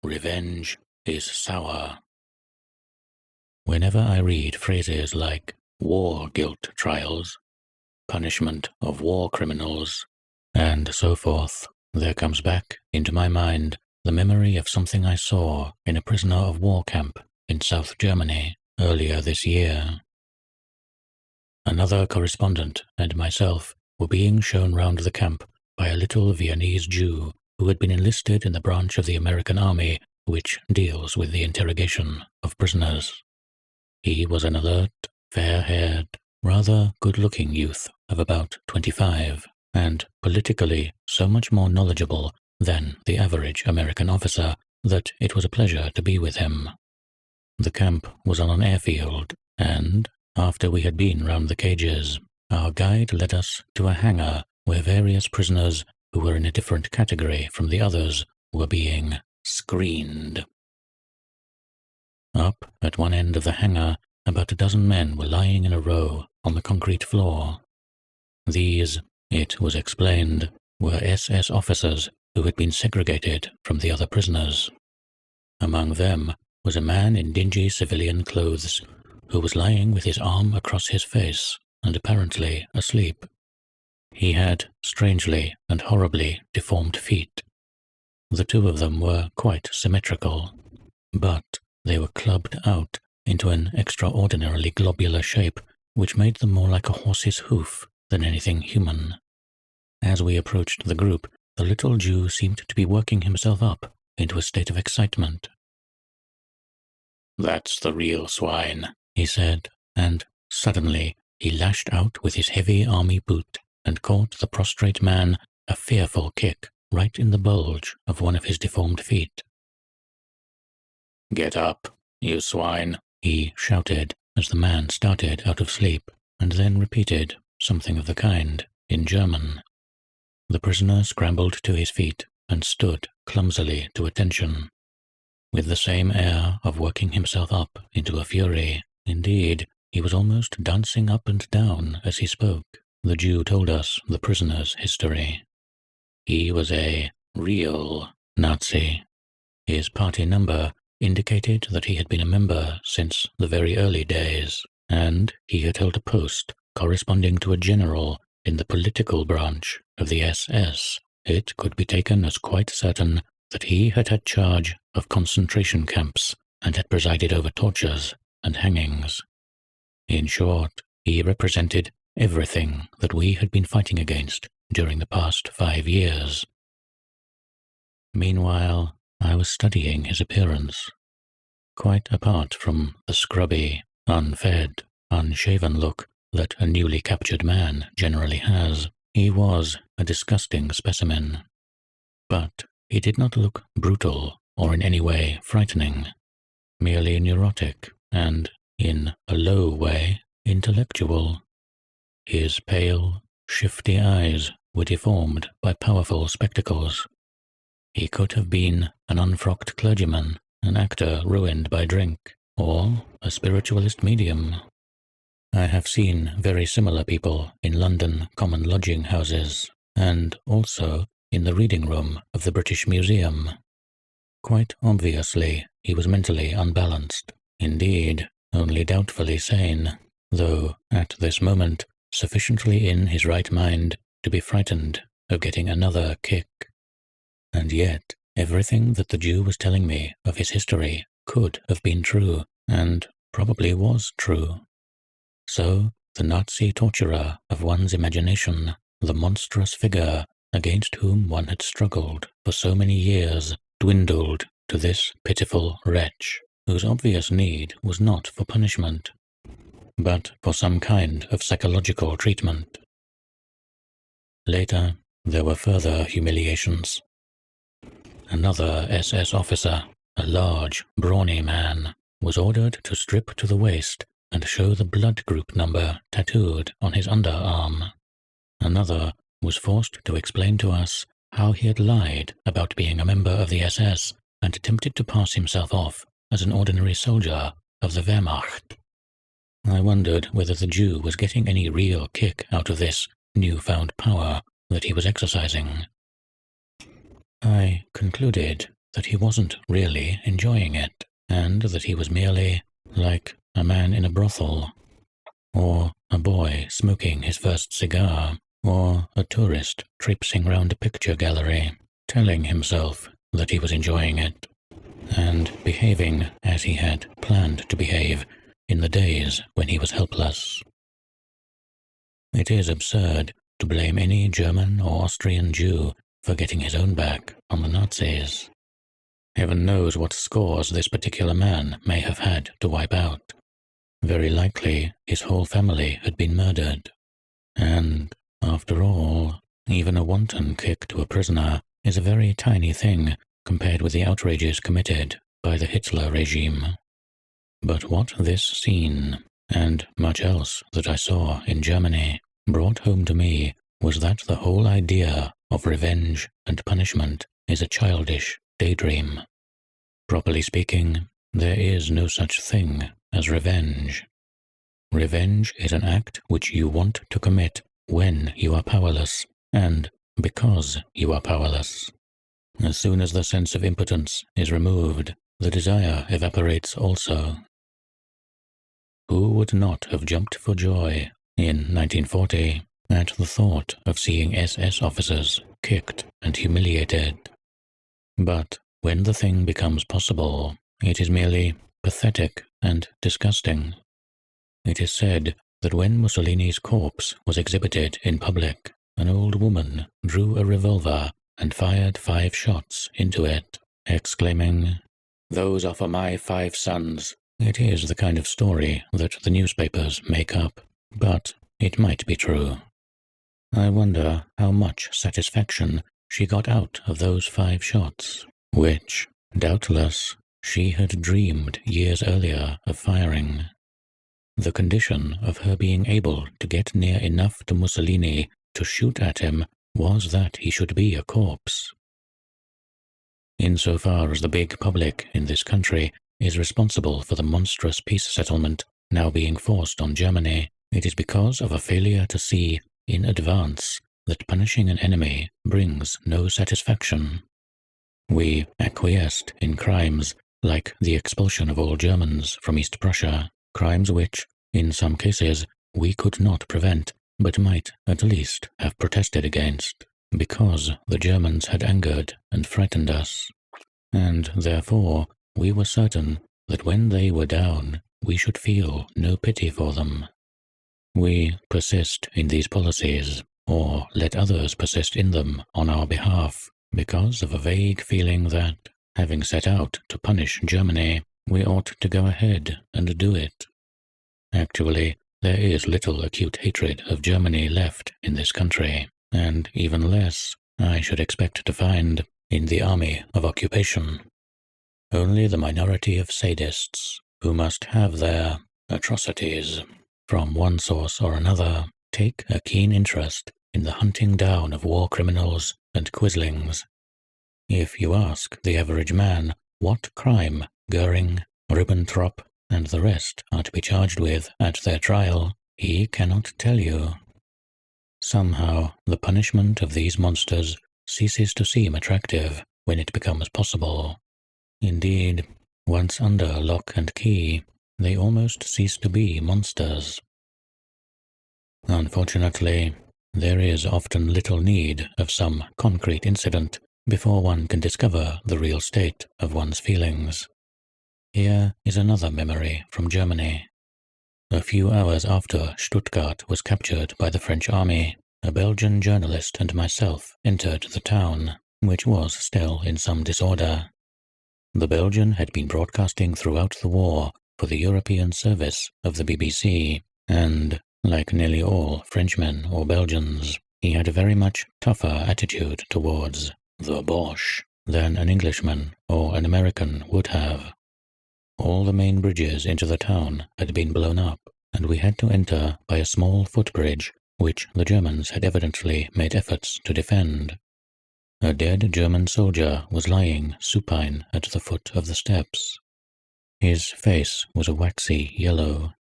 Revenge is sour. Whenever I read phrases like war guilt trials, punishment of war criminals, and so forth, there comes back into my mind the memory of something I saw in a prisoner of war camp in South Germany earlier this year. Another correspondent and myself were being shown round the camp by a little Viennese Jew who had been enlisted in the branch of the American Army which deals with the interrogation of prisoners. He was an alert, fair-haired, rather good-looking youth of about 25, and politically so much more knowledgeable than the average American officer that it was a pleasure to be with him. The camp was on an airfield, and, after we had been round the cages, our guide led us to a hangar where various prisoners who were in a different category from the others were being screened. Up at one end of the hangar, about a dozen men were lying in a row on the concrete floor. These, it was explained, were SS officers who had been segregated from the other prisoners. Among them was a man in dingy civilian clothes, who was lying with his arm across his face and apparently asleep. He had strangely and horribly deformed feet. The two of them were quite symmetrical, but they were clubbed out into an extraordinarily globular shape which made them more like a horse's hoof than anything human. As we approached the group, the little Jew seemed to be working himself up into a state of excitement. "That's the real swine," he said, and suddenly he lashed out with his heavy army boot and caught the prostrate man a fearful kick right in the bulge of one of his deformed feet. "Get up, you swine," he shouted as the man started out of sleep, and then repeated something of the kind in German. The prisoner scrambled to his feet and stood clumsily to attention, with the same air of working himself up into a fury. Indeed, he was almost dancing up and down as he spoke. The Jew told us the prisoner's history. He was a real Nazi. His party number indicated that he had been a member since the very early days, and he had held a post corresponding to a general in the political branch of the SS. It could be taken as quite certain that he had had charge of concentration camps and had presided over tortures and hangings. In short, he represented everything that we had been fighting against during the past 5 years. Meanwhile, I was studying his appearance. Quite apart from the scrubby, unfed, unshaven look that a newly captured man generally has, he was a disgusting specimen. But he did not look brutal or in any way frightening, merely neurotic and, in a low way, intellectual. His pale, shifty eyes were deformed by powerful spectacles. He could have been an unfrocked clergyman, an actor ruined by drink, or a spiritualist medium. I have seen very similar people in London common lodging houses, and also in the reading room of the British Museum. Quite obviously, he was mentally unbalanced, indeed, only doubtfully sane, though at this moment sufficiently in his right mind to be frightened of getting another kick. And yet, everything that the Jew was telling me of his history could have been true, and probably was true. So, the Nazi torturer of one's imagination, the monstrous figure against whom one had struggled for so many years, dwindled to this pitiful wretch, whose obvious need was not for punishment, but for some kind of psychological treatment. Later, there were further humiliations. Another SS officer, a large, brawny man, was ordered to strip to the waist and show the blood group number tattooed on his underarm. Another was forced to explain to us how he had lied about being a member of the SS and attempted to pass himself off as an ordinary soldier of the Wehrmacht. I wondered whether the Jew was getting any real kick out of this newfound power that he was exercising. I concluded that he wasn't really enjoying it, and that he was merely like a man in a brothel, or a boy smoking his first cigar, or a tourist traipsing round a picture gallery, telling himself that he was enjoying it, and behaving as he had planned to behave in the days when he was helpless. It is absurd to blame any German or Austrian Jew for getting his own back on the Nazis. Heaven knows what scores this particular man may have had to wipe out. Very likely his whole family had been murdered. And, after all, even a wanton kick to a prisoner is a very tiny thing compared with the outrages committed by the Hitler regime. But what this scene, and much else that I saw in Germany, brought home to me was that the whole idea of revenge and punishment is a childish daydream. Properly speaking, there is no such thing as revenge. Revenge is an act which you want to commit when you are powerless, and because you are powerless. As soon as the sense of impotence is removed, the desire evaporates also. Who would not have jumped for joy in 1940 at the thought of seeing SS officers kicked and humiliated? But when the thing becomes possible, it is merely pathetic and disgusting. It is said that when Mussolini's corpse was exhibited in public, an old woman drew a revolver and fired 5 shots into it, exclaiming, "Those are for my 5 sons." It is the kind of story that the newspapers make up, but it might be true. I wonder how much satisfaction she got out of those 5 shots, which, doubtless, she had dreamed years earlier of firing. The condition of her being able to get near enough to Mussolini to shoot at him was that he should be a corpse. Insofar as the big public in this country is responsible for the monstrous peace settlement now being forced on Germany, it is because of a failure to see, in advance, that punishing an enemy brings no satisfaction. We acquiesced in crimes like the expulsion of all Germans from East Prussia, crimes which, in some cases, we could not prevent, but might at least have protested against, because the Germans had angered and frightened us, and therefore we were certain that when they were down, we should feel no pity for them. We persist in these policies, or let others persist in them on our behalf, because of a vague feeling that, having set out to punish Germany, we ought to go ahead and do it. Actually, there is little acute hatred of Germany left in this country, and even less, I should expect to find, in the army of occupation. Only the minority of sadists, who must have their atrocities, from one source or another, take a keen interest in the hunting down of war criminals and quislings. If you ask the average man what crime Goering, Ribbentrop, and the rest are to be charged with at their trial, he cannot tell you. Somehow, the punishment of these monsters ceases to seem attractive when it becomes possible. Indeed, once under lock and key, they almost cease to be monsters. Unfortunately, there is often little need of some concrete incident before one can discover the real state of one's feelings. Here is another memory from Germany. A few hours after Stuttgart was captured by the French army, a Belgian journalist and myself entered the town, which was still in some disorder. The Belgian had been broadcasting throughout the war for the European service of the BBC, and, like nearly all Frenchmen or Belgians, he had a very much tougher attitude towards the Boche than an Englishman or an American would have. All the main bridges into the town had been blown up, and we had to enter by a small footbridge which the Germans had evidently made efforts to defend. A dead German soldier was lying supine at the foot of the steps. His face was a waxy yellow.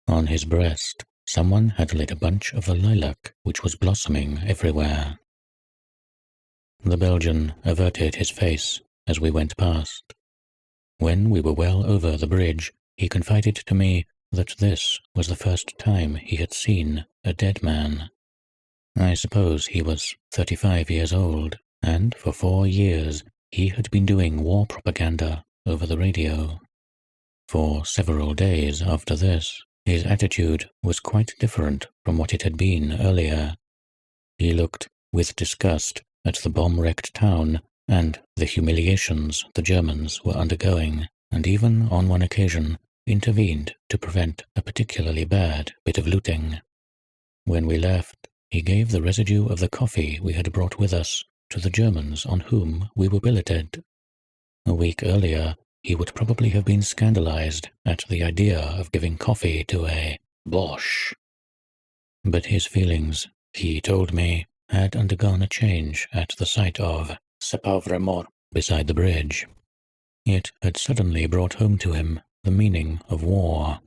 On his breast, someone had laid a bunch of the lilac which was blossoming everywhere. The Belgian averted his face as we went past. When we were well over the bridge, he confided to me that this was the first time he had seen a dead man. I suppose he was 35 years old, and for 4 years he had been doing war propaganda over the radio. For several days after this, his attitude was quite different from what it had been earlier. He looked with disgust at the bomb-wrecked town and the humiliations the Germans were undergoing, and even on one occasion intervened to prevent a particularly bad bit of looting. When we left, he gave the residue of the coffee we had brought with us to the Germans on whom we were billeted. A week earlier, he would probably have been scandalized at the idea of giving coffee to a Boche. But his feelings, he told me, had undergone a change at the sight of Ce pauvre mort beside the bridge. It had suddenly brought home to him the meaning of war.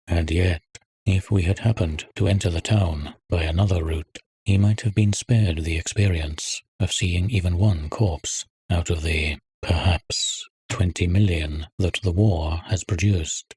And yet, if we had happened to enter the town by another route, he might have been spared the experience of seeing even one corpse out of the, perhaps, 20 million that the war has produced.